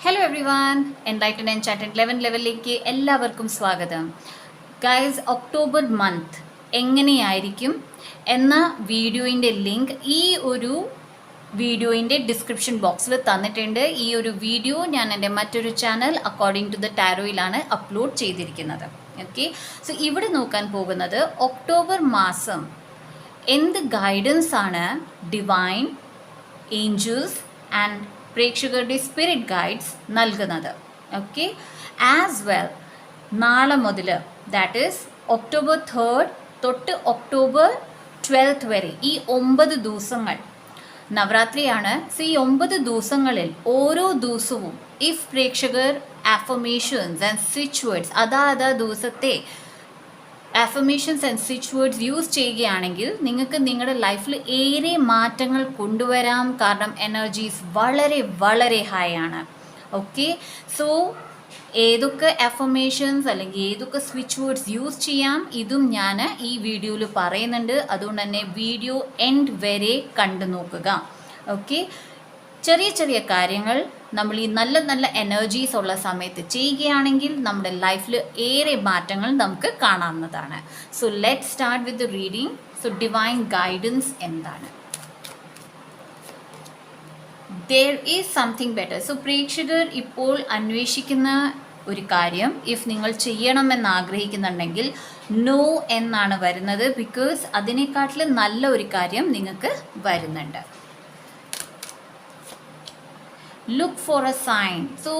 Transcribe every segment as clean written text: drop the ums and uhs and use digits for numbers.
Hello everyone, enlighten and charted 11 ലെവലിലേക്ക് എല്ലാവർക്കും സ്വാഗതം. ഗൈസ്, ഒക്ടോബർ മന്ത് എങ്ങനെയായിരിക്കും എന്ന വീഡിയോയിൻ്റെ ലിങ്ക് ഈ ഒരു വീഡിയോയിൻ്റെ ഡിസ്ക്രിപ്ഷൻ ബോക്സിൽ തന്നിട്ടുണ്ട്. ഈ ഒരു വീഡിയോ ഞാൻ എൻ്റെ മറ്റൊരു ചാനൽ അക്കോർഡിംഗ് ടു ദ ടാരോയിലാണ് അപ്ലോഡ് ചെയ്തിരിക്കുന്നത്. ഓക്കെ, സോ ഇവിടെ നോക്കാൻ പോകുന്നത് ഒക്ടോബർ മാസം എന്ത് ഗൈഡൻസ് ആണ് ഡിവൈൻ ഏഞ്ചൽസ് ആൻഡ് പ്രേക്ഷകരുടെ സ്പിരിറ്റ് ഗൈഡ്സ് നൽകുന്നത്. ഓക്കെ, ആസ് വെൽ നാളെ മുതൽ, ദാറ്റ് ഈസ് ഒക്ടോബർ 3 തൊട്ട് ഒക്ടോബർ 12 വരെ ഈ 9 ദിവസങ്ങൾ നവരാത്രിയാണ്. സോ ഈ 9 ദിവസങ്ങളിൽ ഓരോ ദിവസവും ഇഫ് പ്രേക്ഷകർ അഫർമേഷൻസ് ആൻഡ് സ്വിച്ച് വേർഡ്സ് അതാത് ദിവസത്തെ affirmations and switch words use ചെയ്യുകയാണെങ്കിൽ നിങ്ങൾക്ക് നിങ്ങളുടെ ലൈഫിൽ ഏറെ മാറ്റങ്ങൾ കൊണ്ടുവരാം. കാരണം എനർജീസ് വളരെ വളരെ ഹൈ ആണ്. ഓക്കെ, സോ ഏതൊക്കെ അഫർമേഷൻസ് അല്ലെങ്കിൽ ഏതൊക്കെ സ്വിച്ച് വേർഡ്സ് യൂസ് ചെയ്യാം ഇതും ഞാൻ ഈ വീഡിയോയിൽ പറയുന്നുണ്ട്. അതുകൊണ്ട് തന്നെ വീഡിയോ എൻഡ് വരെ കണ്ടു നോക്കുക. ഓക്കെ, ചെറിയ ചെറിയ കാര്യങ്ങൾ നമ്മൾ ഈ നല്ല നല്ല എനർജീസ് ഉള്ള സമയത്ത് ചെയ്യുകയാണെങ്കിൽ നമ്മുടെ ലൈഫിൽ ഏറെ മാറ്റങ്ങൾ നമുക്ക് കാണാവുന്നതാണ്. So let start with the reading. So divine guidance എന്താണ്? there is something better. So പ്രേക്ഷകർ ഇപ്പോൾ അന്വേഷിക്കുന്ന ഒരു കാര്യം, ഇഫ് നിങ്ങൾ ചെയ്യണമെന്ന് ആഗ്രഹിക്കുന്നുണ്ടെങ്കിൽ നോ എന്നാണ് വരുന്നത്. ബിക്കോസ് അതിനെക്കാട്ടിലും നല്ല ഒരു കാര്യം നിങ്ങൾക്ക് വരുന്നുണ്ട്. Look for a sign. So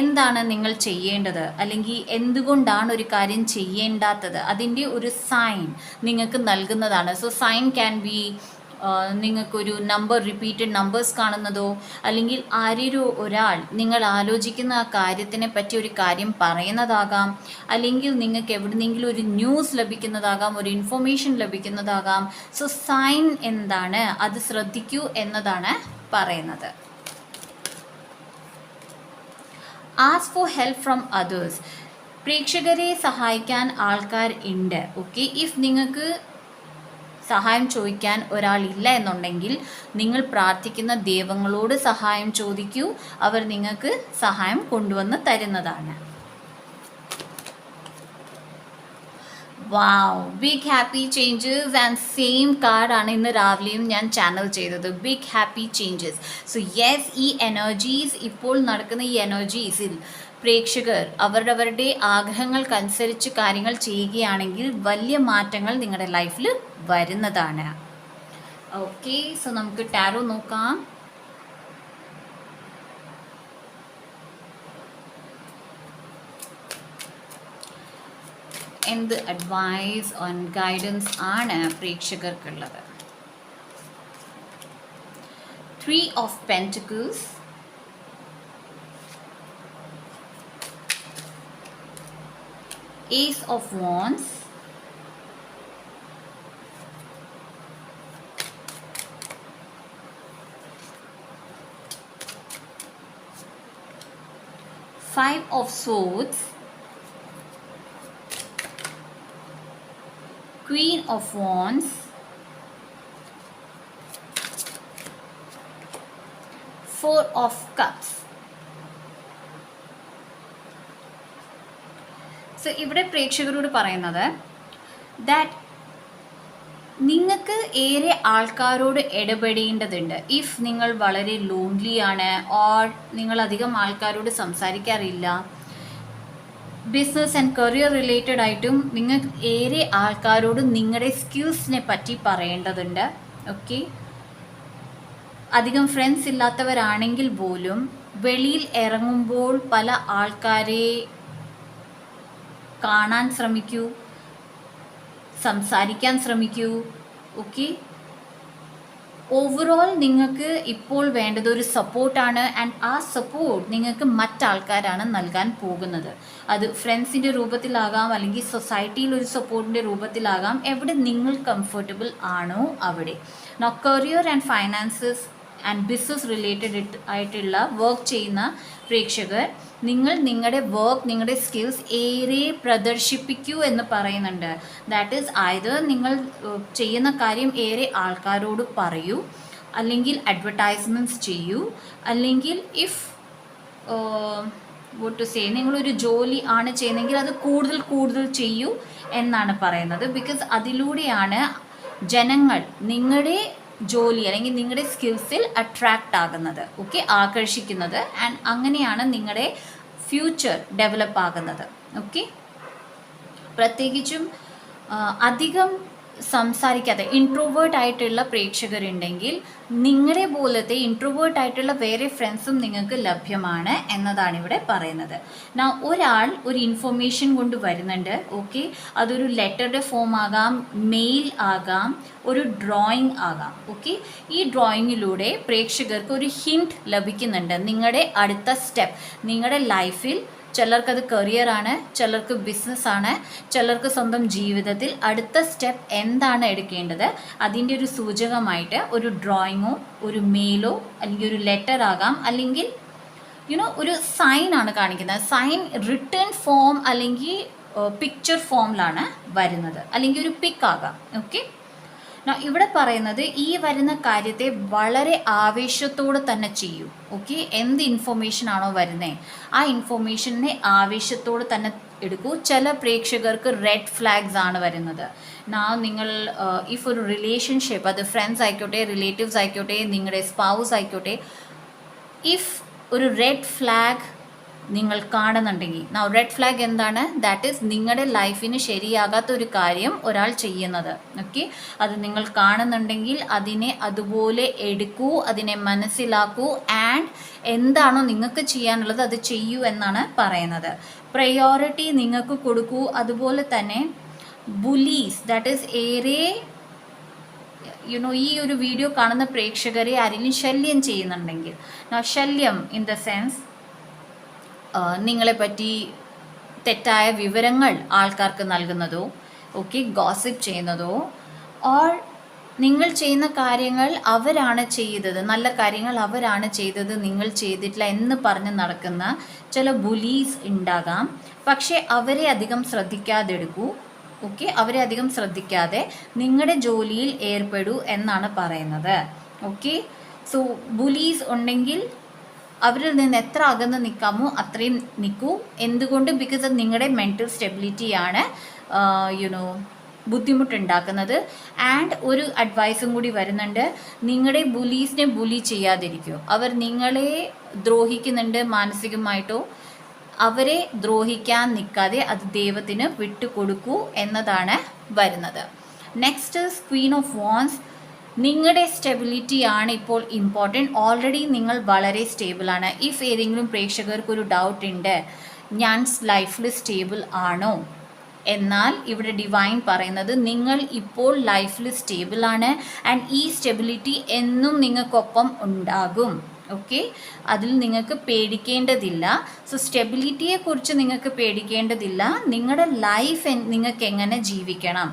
എന്താണ് നിങ്ങൾ ചെയ്യേണ്ടത്, അല്ലെങ്കിൽ എന്തുകൊണ്ടാണ് ഒരു കാര്യം ചെയ്യേണ്ടാത്തത്, അതിൻ്റെ ഒരു സൈൻ നിങ്ങൾക്ക് നൽകുന്നതാണ്. സോ സൈൻ ക്യാൻ ബി നിങ്ങൾക്കൊരു നമ്പർ, റിപ്പീറ്റഡ് നമ്പേഴ്സ് കാണുന്നതോ, അല്ലെങ്കിൽ ആരൊരു ഒരാൾ നിങ്ങൾ ആലോചിക്കുന്ന ആ കാര്യത്തിനെ പറ്റി ഒരു കാര്യം പറയുന്നതാകാം, അല്ലെങ്കിൽ നിങ്ങൾക്ക് എവിടുന്നെങ്കിലും ഒരു ന്യൂസ് ലഭിക്കുന്നതാകാം, ഒരു ഇൻഫർമേഷൻ ലഭിക്കുന്നതാകാം. സോ സൈൻ എന്താണ്, അത് ശ്രദ്ധിക്കൂ എന്നതാണ് പറയുന്നത്. Ask for help from others. പ്രേക്ഷകരെ സഹായിക്കാൻ ആൾക്കാർ ഉണ്ട്. ഓക്കെ, ഇഫ് നിങ്ങൾക്ക് സഹായം ചോദിക്കാൻ ഒരാളില്ല എന്നുണ്ടെങ്കിൽ നിങ്ങൾ പ്രാർത്ഥിക്കുന്ന ദൈവങ്ങളോട് സഹായം ചോദിക്കൂ. അവർ നിങ്ങൾക്ക് സഹായം കൊണ്ടുവന്ന് തരുന്നതാണ്. Wow, big happy changes and same കാർഡാണ് ഇന്ന് രാവിലെയും ഞാൻ ചാനൽ ചെയ്തത്, big happy changes. So yes, ഈ എനർജീസ്, ഇപ്പോൾ നടക്കുന്ന ഈ എനർജീസിൽ പ്രേക്ഷകർ അവരുടെ ആഗ്രഹങ്ങൾക്കനുസരിച്ച് കാര്യങ്ങൾ ചെയ്യുകയാണെങ്കിൽ വലിയ മാറ്റങ്ങൾ നിങ്ങളുടെ ലൈഫിൽ വരുന്നതാണ്. ഓക്കെ, സോ നമുക്ക് ടാരോ നോക്കാം. എന്ത് അഡ്വൈസ് ഓൺ ഗൈഡൻസ് ആണ് പ്രേക്ഷകർക്കുള്ളത്? 3 of Pentacles, Ace of Wands, Five of Swords, Queen of Wands, Four of Cups. So ഇവിടെ പ്രേക്ഷകരോട് പറയുന്നത് ദാറ്റ് നിങ്ങൾക്ക് ഏറെ ആൾക്കാരോട് ഇടപെടേണ്ടതുണ്ട്. ഇഫ് നിങ്ങൾ വളരെ ലോൺലി ആണ്, ഓർ നിങ്ങൾ അധികം ആൾക്കാരോട് സംസാരിക്കാറില്ല, ബിസിനസ് ആൻഡ് കരിയർ റിലേറ്റഡ് ആയിട്ടും നിങ്ങൾക്ക് ഏറെ ആൾക്കാരോട് നിങ്ങളുടെ സ്കിൽസിനെ പറ്റി പറയേണ്ടതുണ്ട്. ഓക്കെ, അധികം ഫ്രണ്ട്സ് ഇല്ലാത്തവരാണെങ്കിൽ പോലും വെളിയിൽ ഇറങ്ങുമ്പോൾ പല ആൾക്കാരെ കാണാൻ ശ്രമിക്കൂ, സംസാരിക്കാൻ ശ്രമിക്കൂ. ഓക്കെ, ഓവറോൾ നിങ്ങൾക്ക് ഇപ്പോൾ വേണ്ടത് ഒരു സപ്പോർട്ടാണ്. ആൻഡ് ആ സപ്പോർട്ട് നിങ്ങൾക്ക് മറ്റാൾക്കാരാണ് നൽകാൻ പോകുന്നത്. അത് ഫ്രണ്ട്സിൻ്റെ രൂപത്തിലാകാം, അല്ലെങ്കിൽ സൊസൈറ്റിയിൽ ഒരു സപ്പോർട്ടിൻ്റെ രൂപത്തിലാകാം. എവിടെ നിങ്ങൾ കംഫർട്ടബിൾ ആണോ അവിടെ. No career and finances and business related ആയിട്ടുള്ള വർക്ക് ചെയ്യുന്ന പ്രേക്ഷകർ, നിങ്ങൾ നിങ്ങളുടെ വർക്ക്, നിങ്ങളുടെ സ്കിൽസ് ഏറെ പ്രദർശിപ്പിക്കൂ എന്ന് പറയുന്നുണ്ട്. ദാറ്റ് ഈസ് ഐദർ നിങ്ങൾ ചെയ്യുന്ന കാര്യം ഏറെ ആൾക്കാരോട് പറയൂ, അല്ലെങ്കിൽ അഡ്വർടൈസ്മെൻറ്റ്സ് ചെയ്യൂ, അല്ലെങ്കിൽ ഇഫ് വോട്ട് ടു സേ, നിങ്ങളൊരു ജോലി ആണ് ചെയ്യുന്നതെങ്കിൽ അത് കൂടുതൽ കൂടുതൽ ചെയ്യൂ എന്നാണ് പറയുന്നത്. ബിക്കോസ് അതിലൂടെയാണ് ജനങ്ങൾ നിങ്ങളുടെ ജോലി അല്ലെങ്കിൽ നിങ്ങളുടെ സ്കിൽസിൽ അട്രാക്റ്റ് ആകുന്നത്, ഓക്കെ, ആകർഷിക്കുന്നത്. ആൻഡ് അങ്ങനെയാണ് നിങ്ങളുടെ ഫ്യൂച്ചർ ഡെവലപ്പ് ആകുന്നത്. ഓക്കെ, പ്രത്യേകിച്ചും അധികം സംസാരിക്കാതെ ഇൻട്രോവേർട്ട് ആയിട്ടുള്ള പ്രേക്ഷകരുണ്ടെങ്കിൽ നിങ്ങളെ പോലത്തെ ഇൻട്രോവേർട്ട് ആയിട്ടുള്ള വേറെ ഫ്രണ്ട്സും നിങ്ങൾക്ക് ലഭ്യമാണ് എന്നതാണ് ഇവിടെ പറയുന്നത്. ഒരാൾ ഒരു ഇൻഫർമേഷൻ കൊണ്ട് വരുന്നുണ്ട്, ഓക്കെ, അതൊരു ലെറ്ററുടെ ഫോം ആകാം, മെയിൽ ആകാം, ഒരു ഡ്രോയിങ് ആകാം. ഓക്കെ, ഈ ഡ്രോയിങ്ങിലൂടെ പ്രേക്ഷകർക്ക് ഒരു ഹിൻറ്റ് ലഭിക്കുന്നുണ്ട് നിങ്ങളുടെ അടുത്ത സ്റ്റെപ്പ്. നിങ്ങളുടെ ലൈഫിൽ ചിലർക്കത് കരിയറാണ്, ചിലർക്ക് ബിസിനസ്സാണ്, ചിലർക്ക് സ്വന്തം ജീവിതത്തിൽ അടുത്ത സ്റ്റെപ്പ് എന്താണ് എടുക്കേണ്ടത് അതിൻ്റെ ഒരു സൂചകമായിട്ട് ഒരു ഡ്രോയിങ്ങോ ഒരു മെയിലോ അല്ലെങ്കിൽ ഒരു ലെറ്റർ ആകാം, അല്ലെങ്കിൽ ഒരു സൈൻ ആണ് കാണിക്കുന്നത്. സൈൻ റിട്ടേൺ ഫോം അല്ലെങ്കിൽ പിക്ചർ ഫോമിലാണ് വരുന്നത്, അല്ലെങ്കിൽ ഒരു പിക്ക് ആകാം. ഓക്കെ, ഇവിടെ പറയുന്നത് ഈ വരുന്ന കാര്യത്തെ വളരെ ആവേശത്തോടെ തന്നെ ചെയ്യൂ. ഓക്കെ, എന്ത് ഇൻഫർമേഷൻ ആണോ വരുന്നത് ആ ഇൻഫർമേഷനെ ആവേശത്തോടെ തന്നെ എടുക്കൂ. ചില പ്രേക്ഷകർക്ക് റെഡ് ഫ്ലാഗ്സ് ആണ് വരുന്നത്. നിങ്ങൾ ഇഫ് ഒരു റിലേഷൻഷിപ്പ്, അത് ഫ്രണ്ട്സ് ആയിക്കോട്ടെ, റിലേറ്റീവ്സ് ആയിക്കോട്ടെ, നിങ്ങളുടെ സ്പൗസ് ആയിക്കോട്ടെ, ഇഫ് ഒരു റെഡ് ഫ്ലാഗ് നിങ്ങൾ കാണുന്നുണ്ടെങ്കിൽ, റെഡ് ഫ്ലാഗ് എന്താണ്? ദാറ്റ് ഈസ് നിങ്ങളുടെ ലൈഫിന് ശരിയാകാത്ത ഒരു കാര്യം ഒരാൾ ചെയ്യുന്നത്. ഓക്കെ, അത് നിങ്ങൾ കാണുന്നുണ്ടെങ്കിൽ അതിനെ അതുപോലെ എടുക്കൂ, അതിനെ മനസ്സിലാക്കൂ, ആൻഡ് എന്താണോ നിങ്ങൾക്ക് ചെയ്യാനുള്ളത് അത് ചെയ്യൂ എന്നാണ് പറയുന്നത്. പ്രയോറിറ്റി നിങ്ങൾക്ക് കൊടുക്കൂ. അതുപോലെ തന്നെ ബുലീസ്, ദാറ്റ് ഈസ് ഏറെ ഈ ഒരു വീഡിയോ കാണുന്ന പ്രേക്ഷകരെ ആരെങ്കിലും ശല്യം ചെയ്യുന്നുണ്ടെങ്കിൽ, ശല്യം ഇൻ ദ സെൻസ് നിങ്ങളെപ്പറ്റി തെറ്റായ വിവരങ്ങൾ ആൾക്കാർക്ക് നൽകുന്നതോ, ഓക്കെ, ഗോസിപ്പ് ചെയ്യുന്നതോ, ഓർ നിങ്ങൾ ചെയ്യുന്ന കാര്യങ്ങൾ അവരാണ് ചെയ്തത്, നല്ല കാര്യങ്ങൾ അവരാണ് ചെയ്തത്, നിങ്ങൾ ചെയ്തിട്ടില്ല എന്ന് പറഞ്ഞ് നടക്കുന്ന ചില ബുലീസ് ഉണ്ടാകാം. പക്ഷേ അവരെ അധികം ശ്രദ്ധിക്കാതെടുക്കൂ. ഓക്കെ, അവരെ അധികം ശ്രദ്ധിക്കാതെ നിങ്ങളുടെ ജോലിയിൽ ഏർപ്പെടൂ എന്നാണ് പറയുന്നത്. ഓക്കെ, സോ ബുലീസ് ഉണ്ടെങ്കിൽ അവരിൽ നിന്ന് എത്ര അകന്ന് നിൽക്കാമോ അത്രയും നിൽക്കൂ. എന്തുകൊണ്ട്? ബിക്കോസ് അത് നിങ്ങളുടെ മെൻറ്റൽ സ്റ്റെബിലിറ്റിയാണ് ബുദ്ധിമുട്ടുണ്ടാക്കുന്നത്. ആൻഡ് ഒരു അഡ്വൈസും കൂടി വരുന്നുണ്ട്, നിങ്ങളുടെ ബുലീസിനെ ബുലി ചെയ്യാതിരിക്കൂ. അവർ നിങ്ങളെ ദ്രോഹിക്കുന്നുണ്ട് മാനസികമായിട്ടോ, അവരെ ദ്രോഹിക്കാൻ നിൽക്കാതെ അത് ദൈവത്തിന് വിട്ടുകൊടുക്കൂ എന്നതാണ് വരുന്നത്. Next Queen of wands. നിങ്ങളുടെ സ്റ്റെബിലിറ്റി ആണ് ഇപ്പോൾ ഇമ്പോർട്ടൻറ്റ്. ഓൾറെഡി നിങ്ങൾ വളരെ സ്റ്റേബിളാണ്. ഇഫ് ഏതെങ്കിലും പ്രേക്ഷകർക്കൊരു ഡൗട്ട് ഉണ്ട് ഞാൻ ലൈഫിൽ സ്റ്റേബിൾ ആണോ, എന്നാൽ ഇവിടെ ഡിവൈൻ പറയുന്നത് നിങ്ങൾ ഇപ്പോൾ ലൈഫിൽ സ്റ്റേബിളാണ്. ആൻഡ് ഈ സ്റ്റെബിലിറ്റി എന്നും നിങ്ങൾക്കൊപ്പം ഉണ്ടാകും. ഓക്കെ, അതിൽ നിങ്ങൾക്ക് പേടിക്കേണ്ടതില്ല. സോ സ്റ്റെബിലിറ്റിയെക്കുറിച്ച് നിങ്ങൾക്ക് പേടിക്കേണ്ടതില്ല. നിങ്ങളുടെ ലൈഫ് നിങ്ങൾക്ക് എങ്ങനെ ജീവിക്കണം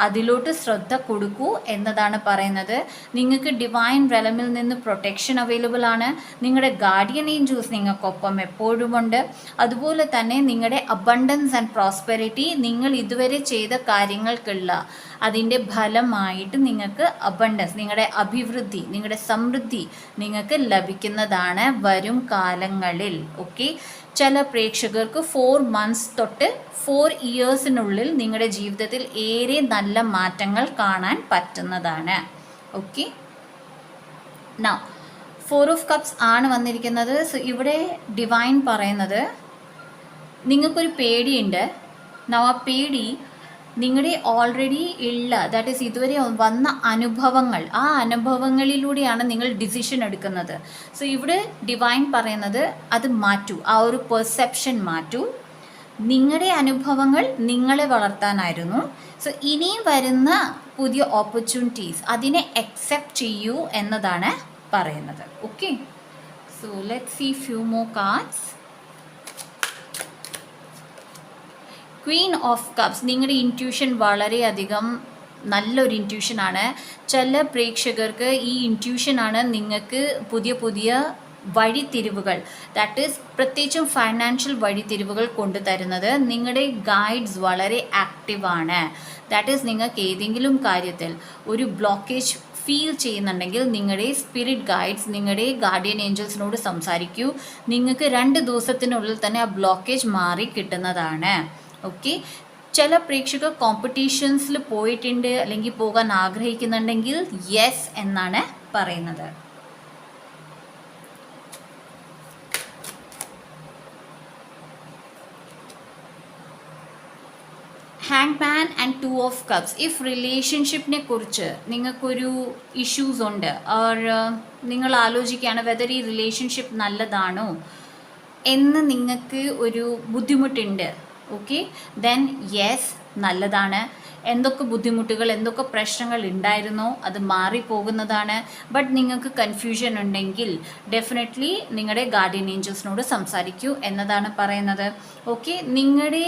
അതിലോട്ട് ശ്രദ്ധ കൊടുക്കൂ എന്നതാണ് പറയുന്നത്. നിങ്ങൾക്ക് ഡിവൈൻ റെലമിൽ നിന്ന് പ്രൊട്ടക്ഷൻ അവൈലബിൾ ആണ്. നിങ്ങളുടെ ഗാർഡിയൻ ഏഞ്ചൽസ് നിങ്ങൾക്കൊപ്പം എപ്പോഴുമുണ്ട്. അതുപോലെ തന്നെ നിങ്ങളുടെ അബണ്ടൻസ് ആൻഡ് പ്രോസ്പെരിറ്റി, നിങ്ങൾ ഇതുവരെ ചെയ്ത കാര്യങ്ങൾക്കുള്ള അതിൻ്റെ ഫലമായിട്ട് നിങ്ങൾക്ക് അബണ്ടൻസ്, നിങ്ങളുടെ അഭിവൃദ്ധി, നിങ്ങളുടെ സമൃദ്ധി നിങ്ങൾക്ക് ലഭിക്കുന്നതാണ് വരും കാലങ്ങളിൽ. ഓക്കെ, ചില പ്രേക്ഷകർക്ക് 4 months തൊട്ട് 4 yearsനുള്ളിൽ നിങ്ങളുടെ ജീവിതത്തിൽ ഏറെ നല്ല മാറ്റങ്ങൾ കാണാൻ പറ്റുന്നതാണ്. ഓക്കെ, നൗ 4 of Cups ആണ് വന്നിരിക്കുന്നത്. സോ ഇവിടെ ഡിവൈൻ പറയുന്നത് നിങ്ങൾക്കൊരു പേടിയുണ്ട്. ആ പേടി നിങ്ങളുടെ ഓൾറെഡി ഉള്ള, ദാറ്റ് ഈസ് ഇതുവരെ വന്ന അനുഭവങ്ങൾ, ആ അനുഭവങ്ങളിലൂടെയാണ് നിങ്ങൾ ഡിസിഷൻ എടുക്കുന്നത്. സോ ഇവിടെ ഡിവൈൻ പറയുന്നത് അത് മാറ്റൂ, ആ ഒരു പെർസെപ്ഷൻ മാറ്റൂ. നിങ്ങളുടെ അനുഭവങ്ങൾ നിങ്ങളെ വളർത്താനായിരുന്നു. സോ ഇനിയും വരുന്ന പുതിയ ഓപ്പർച്യൂണിറ്റീസ് അതിനെ അക്സെപ്റ്റ് ചെയ്യൂ എന്നതാണ് പറയുന്നത്. Okay, so let's see few more cards. Queen of cups. നിങ്ങളുടെ ഇൻറ്റ്യൂഷൻ വളരെയധികം നല്ലൊരു ഇൻറ്റ്യൂഷനാണ്. ചില പ്രേക്ഷകർക്ക് ഈ ഇൻറ്റ്യൂഷനാണ് നിങ്ങൾക്ക് പുതിയ പുതിയ വഴിത്തിരിവുകൾ, ദാറ്റ് ഈസ് പ്രത്യേകിച്ചും ഫൈനാൻഷ്യൽ വഴിത്തിരിവുകൾ കൊണ്ടുതരുന്നത്. നിങ്ങളുടെ ഗൈഡ്സ് വളരെ ആക്റ്റീവാണ്. ദാറ്റ് ഈസ് നിങ്ങൾക്ക് ഏതെങ്കിലും കാര്യത്തിൽ ഒരു ബ്ലോക്കേജ് ഫീൽ ചെയ്യുന്നുണ്ടെങ്കിൽ നിങ്ങളുടെ സ്പിരിറ്റ് ഗൈഡ്സ്, നിങ്ങളുടെ ഗാർഡിയൻ ഏഞ്ചൽസിനോട് സംസാരിക്കൂ. നിങ്ങൾക്ക് 2 ദിവസത്തിനുള്ളിൽ തന്നെ ആ ബ്ലോക്കേജ് മാറി കിട്ടുന്നതാണ്. ഓക്കെ. ചില പ്രേക്ഷകർ കോമ്പറ്റീഷൻസിൽ പോയിട്ടുണ്ട് അല്ലെങ്കിൽ പോകാൻ ആഗ്രഹിക്കുന്നുണ്ടെങ്കിൽ യെസ് എന്നാണ് പറയുന്നത്. ഹാങ്മാൻ ആൻഡ് 2 ഓഫ് കപ്സ്. ഇഫ് റിലേഷൻഷിപ്പിനെ കുറിച്ച് നിങ്ങൾക്കൊരു ഇഷ്യൂസ് ഉണ്ട്, ഓർ നിങ്ങൾ ആലോചിക്കുകയാണ് വെദർ ഈ റിലേഷൻഷിപ്പ് നല്ലതാണോ എന്ന് നിങ്ങൾക്ക് ഒരു ബുദ്ധിമുട്ടുണ്ട്, ഓക്കെ, ദെൻ യെസ് നല്ലതാണ്. എന്തൊക്കെ ബുദ്ധിമുട്ടുകൾ, എന്തൊക്കെ പ്രശ്നങ്ങൾ ഉണ്ടായിരുന്നോ അത് മാറിപ്പോകുന്നതാണ്. ബട്ട് നിങ്ങൾക്ക് കൺഫ്യൂഷൻ ഉണ്ടെങ്കിൽ ഡെഫിനറ്റ്ലി നിങ്ങളുടെ ഗാർഡിയൻ ഏഞ്ചൽസിനോട് സംസാരിക്കൂ എന്നതാണ് പറയുന്നത്. ഓക്കെ. നിങ്ങളുടെ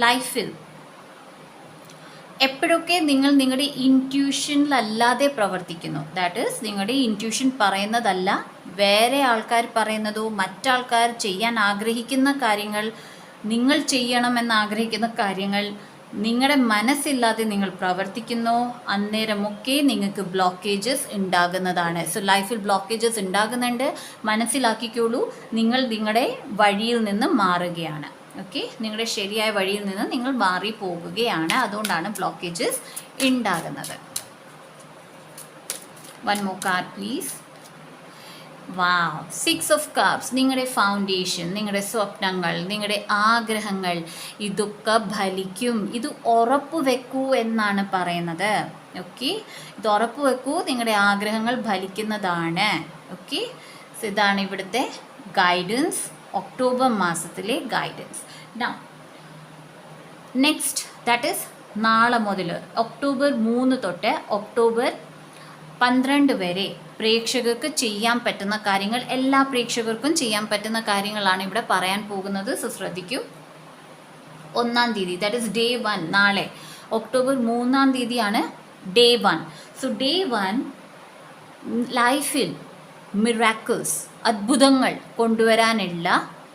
ലൈഫിൽ എപ്പോഴൊക്കെ നിങ്ങൾ നിങ്ങളുടെ ഇൻറ്റ്യൂഷനിലല്ലാതെ പ്രവർത്തിക്കുന്നു, ദാറ്റ് ഈസ് നിങ്ങളുടെ ഇൻറ്റ്യൂഷൻ പറയുന്നതല്ല, വേറെ ആൾക്കാർ പറയുന്നതോ മറ്റാൾക്കാർ ചെയ്യാൻ ആഗ്രഹിക്കുന്ന കാര്യങ്ങൾ, നിങ്ങൾ ചെയ്യണമെന്ന് ആഗ്രഹിക്കുന്ന കാര്യങ്ങൾ നിങ്ങളുടെ മനസ്സില്ലാതെ നിങ്ങൾ പ്രവർത്തിക്കുന്നു, അന്നേരമൊക്കെ നിങ്ങൾക്ക് ബ്ലോക്കേജസ് ഉണ്ടാകുന്നതാണ്. സോ ലൈഫിൽ ബ്ലോക്കേജസ് ഉണ്ടാകുന്നുണ്ട്, മനസ്സിലാക്കിക്കോളൂ, നിങ്ങൾ നിങ്ങളുടെ വഴിയിൽ നിന്ന് മാറുകയാണ്. ഓക്കെ. നിങ്ങളുടെ ശരിയായ വഴിയിൽ നിന്ന് നിങ്ങൾ മാറിപ്പോകുകയാണ്, അതുകൊണ്ടാണ് ബ്ലോക്കേജസ് ഉണ്ടാകുന്നത്. 1 more card please. Wow, 6 of cups. നിങ്ങളുടെ ഫൗണ്ടേഷൻ, നിങ്ങളുടെ സ്വപ്നങ്ങൾ, നിങ്ങളുടെ ആഗ്രഹങ്ങൾ ഇതൊക്കെ ഫലിക്കും. ഇത് ഉറപ്പ് വെക്കൂ എന്നാണ് പറയുന്നത്. ഓക്കെ. ഇത് ഉറപ്പ് വെക്കൂ, നിങ്ങളുടെ ആഗ്രഹങ്ങൾ ഫലിക്കുന്നതാണ്. ഓക്കെ. സോ ഇതാണ് ഇവിടുത്തെ ഗൈഡൻസ്, ഒക്ടോബർ മാസത്തിലെ ഗൈഡൻസ്. നെക്സ്റ്റ് ദാറ്റ് ഈസ് നാളെ മുതൽ ഒക്ടോബർ 3 തൊട്ട് ഒക്ടോബർ 12 വരെ പ്രേക്ഷകർക്ക് ചെയ്യാൻ പറ്റുന്ന കാര്യങ്ങൾ, എല്ലാ പ്രേക്ഷകർക്കും ചെയ്യാൻ പറ്റുന്ന കാര്യങ്ങളാണ് ഇവിടെ പറയാൻ പോകുന്നത്. സോ ശ്രദ്ധിക്കൂ. 1-ാം തീയതി ദാറ്റ് ഈസ് ഡേ 1, നാളെ ഒക്ടോബർ 3-ാം തീയതിയാണ് ഡേ 1. സോ ഡേ 1 ലൈഫിൽ മിറാക്കിൾസ്, അത്ഭുതങ്ങൾ കൊണ്ടുവരാനുള്ള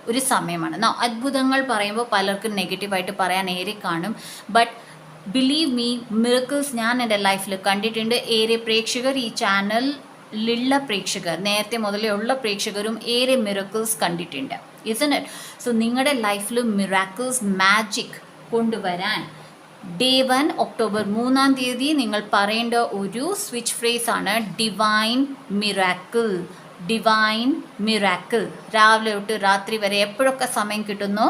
ഒരു സമയമാണ്. അത്ഭുതങ്ങൾ പറയുമ്പോൾ പലർക്കും നെഗറ്റീവായിട്ട് പറയാൻ ഏറെ കാണും, ബട്ട് ബിലീവ് മീ, മിറക്കിൾസ് ഞാൻ എൻ്റെ ലൈഫിൽ കണ്ടിട്ടുണ്ട്. ഏറെ പ്രേക്ഷകർ, ഈ ചാനലിലുള്ള പ്രേക്ഷകർ, നേരത്തെ മുതലേ ഉള്ള പ്രേക്ഷകരും ഏറെ മിറക്കിൾസ് കണ്ടിട്ടുണ്ട്, ഇസ്ന്റ് ഇറ്റ്? സോ നിങ്ങളുടെ ലൈഫിൽ മിറാക്കിൾസ്, മാജിക് കൊണ്ടുവരാൻ ഡേ 1 ഒക്ടോബർ 3-ാം തീയതി നിങ്ങൾ പറയേണ്ട ഒരു സ്വിച്ച് ഫ്രേസ് ആണ് ഡിവൈൻ മിറാക്കിൾ. Divine miracle. രാവിലെ തൊട്ട് രാത്രി വരെ എപ്പോഴൊക്കെ സമയം കിട്ടുന്നോ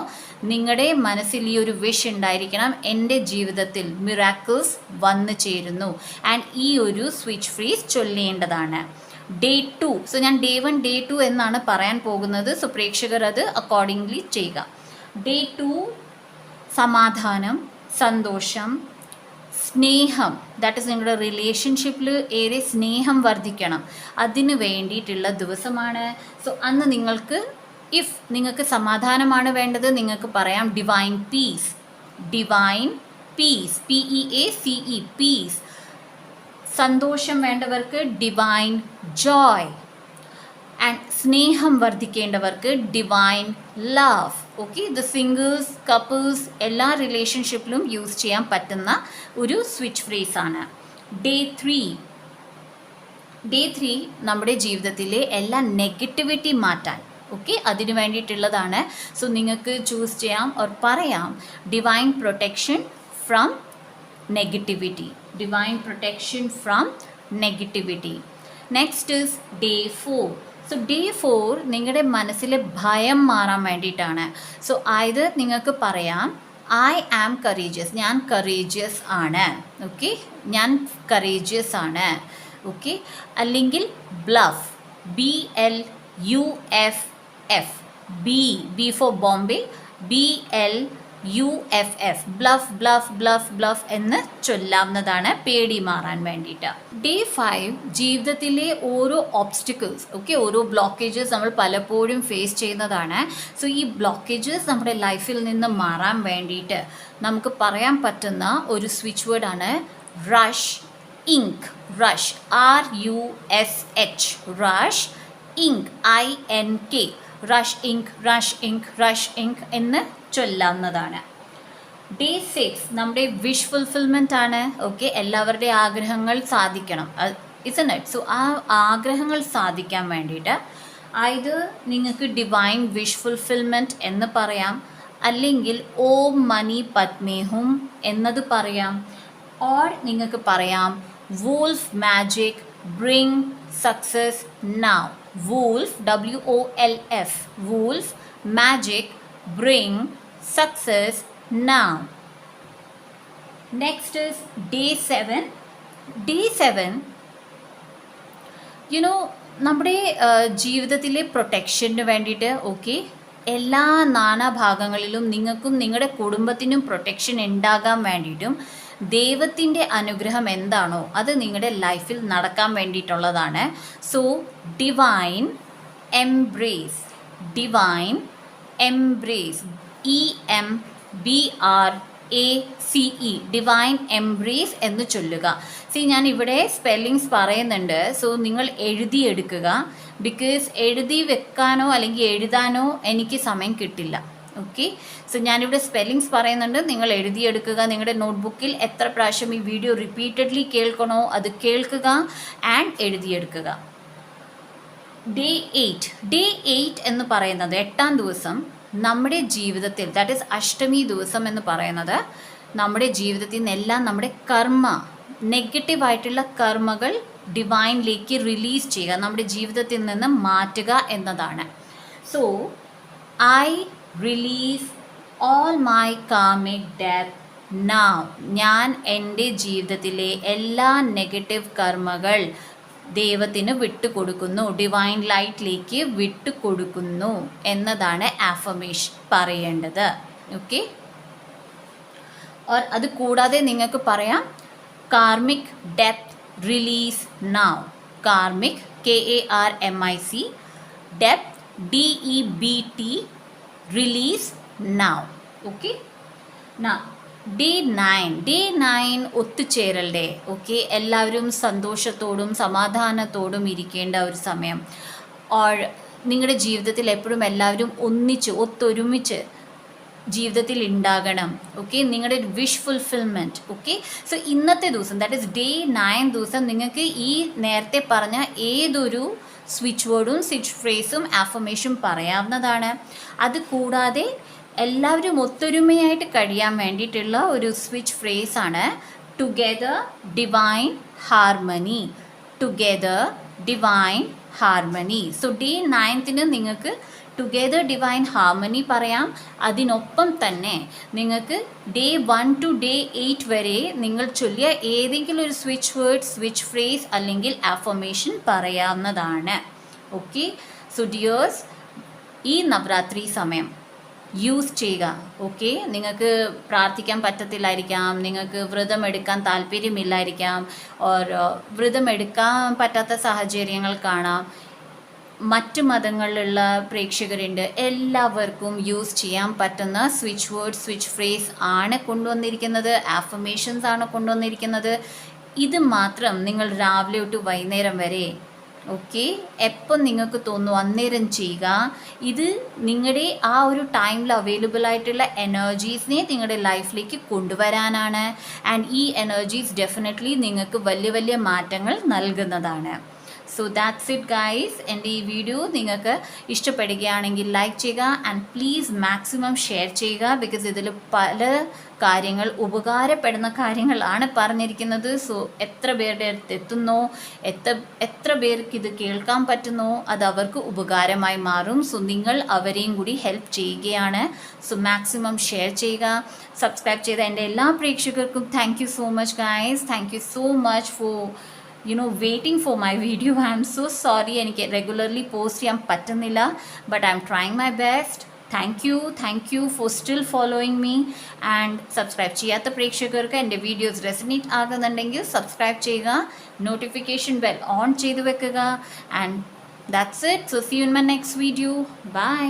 നിങ്ങളുടെ മനസ്സിൽ ഈ ഒരു വിഷ് ഉണ്ടായിരിക്കണം, എൻ്റെ ജീവിതത്തിൽ മിറാക്കിൾസ് വന്നു ചേരുന്നു. ആൻഡ് ഈ ഒരു സ്വിച്ച് ഫ്രേസ് ചൊല്ലേണ്ടതാണ്. ഡേ 2, സോ ഞാൻ ഡേ 1 ഡേ 2 എന്നാണ് പറയാൻ പോകുന്നത്. സോ പ്രേക്ഷകർ അത് അക്കോർഡിംഗ്ലി ചെയ്യുക. ഡേ 2 സമാധാനം, സന്തോഷം, സ്നേഹം, ദാറ്റ് ഈസ് നിങ്ങളുടെ റിലേഷൻഷിപ്പിൽ ഏറെ സ്നേഹം വർദ്ധിക്കണം, അതിന് വേണ്ടിയിട്ടുള്ള ദിവസമാണ്. സോ അന്ന് നിങ്ങൾക്ക്, ഇഫ് നിങ്ങൾക്ക് സമാധാനമാണ് വേണ്ടത്, നിങ്ങൾക്ക് പറയാം divine peace. Divine peace, PEACE, peace. സന്തോഷം വേണ്ടവർക്ക് ഡിവൈൻ ജോയ്. ആൻഡ് സ്നേഹം വർദ്ധിക്കേണ്ടവർക്ക് ഡിവൈൻ ലവ്. ഓക്കെ. ഇത് സിംഗിൾസ്, കപ്പിൾസ് എല്ലാ റിലേഷൻഷിപ്പിലും യൂസ് ചെയ്യാൻ പറ്റുന്ന ഒരു സ്വിച്ച് ഫ്രേസ് ആണ്. ഡേ 3 നമ്മുടെ ജീവിതത്തിലെ എല്ലാ നെഗറ്റിവിറ്റി മാറ്റാൻ, ഓക്കെ, അതിന് വേണ്ടിയിട്ടുള്ളതാണ്. സോ നിങ്ങൾക്ക് ചൂസ് ചെയ്യാം ഓർ പറയാം divine protection from negativity. Divine protection from negativity. Next is day 4. So day 4 നിങ്ങളുടെ മനസ്സിലെ ഭയം മാറാൻ വേണ്ടിയിട്ടാണ്. സോ ആയത് നിങ്ങൾക്ക് പറയാം ഐ ആം കറേജിയസ്, ഞാൻ കറേജിയസ് ആണ്. ഓക്കെ. ഞാൻ കറേജിയസ് ആണ്. ഓക്കെ. അല്ലെങ്കിൽ bluff, BLUFF, B for Bombay, BLUFF, bluff bluff bluff bluff എന്ന് ചൊല്ലാവുന്നതാണ് പേടി മാറാൻ വേണ്ടിയിട്ട്. ഡേ 5 ജീവിതത്തിലെ ഓരോ ഓബ്സ്റ്റിക്കിൾസ്, ഓക്കെ, ഓരോ ബ്ലോക്കേജസ് നമ്മൾ പലപ്പോഴും ഫേസ് ചെയ്യുന്നതാണ്. സോ ഈ ബ്ലോക്കേജസ് നമ്മുടെ ലൈഫിൽ നിന്ന് മാറാൻ വേണ്ടിയിട്ട് നമുക്ക് പറയാൻ പറ്റുന്ന ഒരു സ്വിച്ച് വേർഡാണ് rush ink. Rush, RUSH, rush ink, INK, rush ink, rush ink, rush ink എന്ന് ചൊല്ലാവുന്നതാണ്. ഡേ 6 നമ്മുടെ വിഷ് ഫുൾഫിൽമെൻ്റ് ആണ്. ഓക്കെ. എല്ലാവരുടെയും ആഗ്രഹങ്ങൾ സാധിക്കണം, ഇസൻ ഇറ്റ്? സോ ആ ആഗ്രഹങ്ങൾ സാധിക്കാൻ വേണ്ടിയിട്ട് either നിങ്ങൾക്ക് ഡിവൈൻ വിഷ് ഫുൾഫിൽമെൻറ്റ് എന്ന് പറയാം, അല്ലെങ്കിൽ ഓം മണി പത്മേഹും എന്നത് പറയാം, ഓർ നിങ്ങൾക്ക് പറയാം wolf magic bring success now. Wolf, WOLF, wolf magic bring success now. Next is day 7. day 7 നമ്മുടെ ജീവിതത്തിലെ പ്രൊട്ടക്ഷന് വേണ്ടിയിട്ട് എല്ലാ നാനാഭാഗങ്ങളിലും നിങ്ങൾക്കും നിങ്ങളുടെ കുടുംബത്തിനും പ്രൊട്ടക്ഷൻ ഉണ്ടാകാൻ വേണ്ടിയിട്ടും ദൈവത്തിൻ്റെ അനുഗ്രഹം എന്താണോ അത് നിങ്ങളുടെ ലൈഫിൽ നടക്കാൻ വേണ്ടിയിട്ടുള്ളതാണ്. So divine embrace, divine embrace, EMBRACE, divine embrace എന്ന് ചൊല്ലുക. ഞാൻ ഇവിടെ സ്പെല്ലിങ്സ് പറയുന്നുണ്ട്, സോ നിങ്ങൾ എഴുതിയെടുക്കുക. ബിക്കോസ് എഴുതി വെക്കാനോ അല്ലെങ്കിൽ എഴുതാനോ എനിക്ക് സമയം കിട്ടില്ല. സോ ഞാനിവിടെ സ്പെല്ലിങ്സ് പറയുന്നുണ്ട്, നിങ്ങൾ എഴുതിയെടുക്കുക. നിങ്ങളുടെ നോട്ട്ബുക്കിൽ എത്ര പ്രാവശ്യം ഈ വീഡിയോ റിപ്പീറ്റഡ്ലി കേൾക്കണോ അത് കേൾക്കുക ആൻഡ് എഴുതിയെടുക്കുക. day 8 എന്ന് പറയുന്നത് 8ാം ദിവസം നമ്മുടെ ജീവിതത്തിൽ, ദാറ്റ് ഈസ് അഷ്ടമി ദിവസം എന്ന് പറയുന്നത്, നമ്മുടെ ജീവിതത്തിൽ നിന്നെല്ലാം നമ്മുടെ നെഗറ്റീവായിട്ടുള്ള കർമ്മകൾ ഡിവൈനിലേക്ക് റിലീസ് ചെയ്യുക, നമ്മുടെ ജീവിതത്തിൽ നിന്ന് മാറ്റുക എന്നതാണ്. So I release all my karmic death now. ഞാൻ എൻ്റെ ജീവിതത്തിലെ എല്ലാ നെഗറ്റീവ് കർമ്മകൾ ദൈവത്തിന് വിട്ടുകൊടുക്കുന്നു, ഡിവൈൻ ലൈറ്റിലേക്ക് വിട്ടുകൊടുക്കുന്നു എന്നതാണ് ആഫർമേഷൻ പറയേണ്ടത്. അത് കൂടാതെ നിങ്ങൾക്ക് പറയാം karmic death release now. Karmic, KARMIC, death DEBT, release now. day 9 ഒത്തുചേരൽ ഡേ. എല്ലാവരും സന്തോഷത്തോടും സമാധാനത്തോടും ഇരിക്കേണ്ട ഒരു സമയം. ഓർ നിങ്ങളുടെ ജീവിതത്തിൽ എപ്പോഴും എല്ലാവരും ഒത്തൊരുമിച്ച് ജീവിതത്തിൽ ഉണ്ടാകണം. നിങ്ങളുടെ വിഷ് ഫുൾഫിൽമെൻറ്റ്. സോ ഇന്നത്തെ ദിവസം, ദാറ്റ് ഈസ് day 9 ദിവസം നിങ്ങൾക്ക് ഈ നേരത്തെ പറഞ്ഞ ഏതൊരു സ്വിച്ച് വേർഡും സ്വിച്ച് ഫ്രേസും ആഫർമേഷനും പറയാവുന്നതാണ്. അത് കൂടാതെ എല്ലാവരും ഒത്തൊരുമയായിട്ട് കഴിയാൻ വേണ്ടിയിട്ടുള്ള ഒരു സ്വിച്ച് ഫ്രേസാണ് together divine harmony. Together divine harmony. So day 9 നിങ്ങൾക്ക് ടുഗെദർ ഡിവൈൻ ഹാർമണി പറയാം. അതിനൊപ്പം തന്നെ നിങ്ങൾക്ക് day 1 to day 8 വരെ നിങ്ങൾ ചൊല്ലിയ ഏതെങ്കിലും ഒരു സ്വിച്ച് വേർഡ്, സ്വിച്ച് ഫ്രേസ് അല്ലെങ്കിൽ ആഫർമേഷൻ പറയാവുന്നതാണ്. സോ ഡിയേഴ്സ്, ഈ നവരാത്രി സമയം യൂസ് ചെയ്യുക. നിങ്ങൾക്ക് പ്രാർത്ഥിക്കാൻ പറ്റത്തില്ലായിരിക്കാം, നിങ്ങൾക്ക് വ്രതം എടുക്കാൻ താല്പര്യമില്ലായിരിക്കാം, ഓർ വ്രതം എടുക്കാൻ പറ്റാത്ത സാഹചര്യങ്ങൾ കാണാം. മറ്റ് മതങ്ങളിലുള്ള പ്രേക്ഷകരുണ്ട്, എല്ലാവർക്കും യൂസ് ചെയ്യാൻ പറ്റുന്ന സ്വിച്ച് വേർഡ്, സ്വിച്ച് ഫ്രേസ് ആണ് കൊണ്ടുവന്നിരിക്കുന്നത്, ആഫർമേഷൻസ് ആണ് കൊണ്ടുവന്നിരിക്കുന്നത്. ഇത് മാത്രം നിങ്ങൾ രാവിലെ തൊട്ട് വൈകുന്നേരം വരെ എപ്പം നിങ്ങൾക്ക് തോന്നുന്നു അന്നേരം ചെയ്യുക. ഇത് നിങ്ങളുടെ ആ ഒരു ടൈമിൽ അവൈലബിൾ ആയിട്ടുള്ള എനർജീസിനെ നിങ്ങളുടെ ലൈഫിലേക്ക് കൊണ്ടുവരാനാണ്. ആൻഡ് ഈ എനർജീസ് ഡെഫിനറ്റ്ലി നിങ്ങൾക്ക് വലിയ വലിയ മാറ്റങ്ങൾ നൽകുന്നതാണ്. So that's it guys. എൻ്റെ ഈ വീഡിയോ നിങ്ങൾക്ക് ഇഷ്ടപ്പെടുകയാണെങ്കിൽ ലൈക്ക് ചെയ്യുക ആൻഡ് പ്ലീസ് മാക്സിമം ഷെയർ ചെയ്യുക. ബിക്കോസ് ഇതിൽ പല കാര്യങ്ങൾ ഉപകാരപ്പെടുന്ന കാര്യങ്ങളാണ് പറഞ്ഞിരിക്കുന്നത്. സോ എത്ര പേരുടെ അടുത്ത് എത്തുന്നോ, എത്ര പേർക്ക് ഇത് കേൾക്കാൻ പറ്റുന്നോ അത് അവർക്ക് ഉപകാരമായി മാറും. സോ നിങ്ങൾ അവരെയും കൂടി ഹെൽപ്പ് ചെയ്യുകയാണ്. സോ മാക്സിമം ഷെയർ ചെയ്യുക. സബ്സ്ക്രൈബ് ചെയ്ത എൻ്റെ എല്ലാ പ്രേക്ഷകർക്കും thank you so much guys. Thank you so much for waiting for my video. I am so sorry എനിക്ക് റെഗുലർലി പോസ്റ്റ് ചെയ്യാൻ പറ്റുന്നില്ല, but I am trying my best. Thank you for still following me. And subscribe ചെയ്യാത്ത പ്രേക്ഷകർക്ക് എൻ്റെ videos resonate ആകുന്നുണ്ടെങ്കിൽ subscribe ചെയ്യുക, notification bell on ചെയ്ത് വെക്കുക. And that's it. So see you in my next video. By.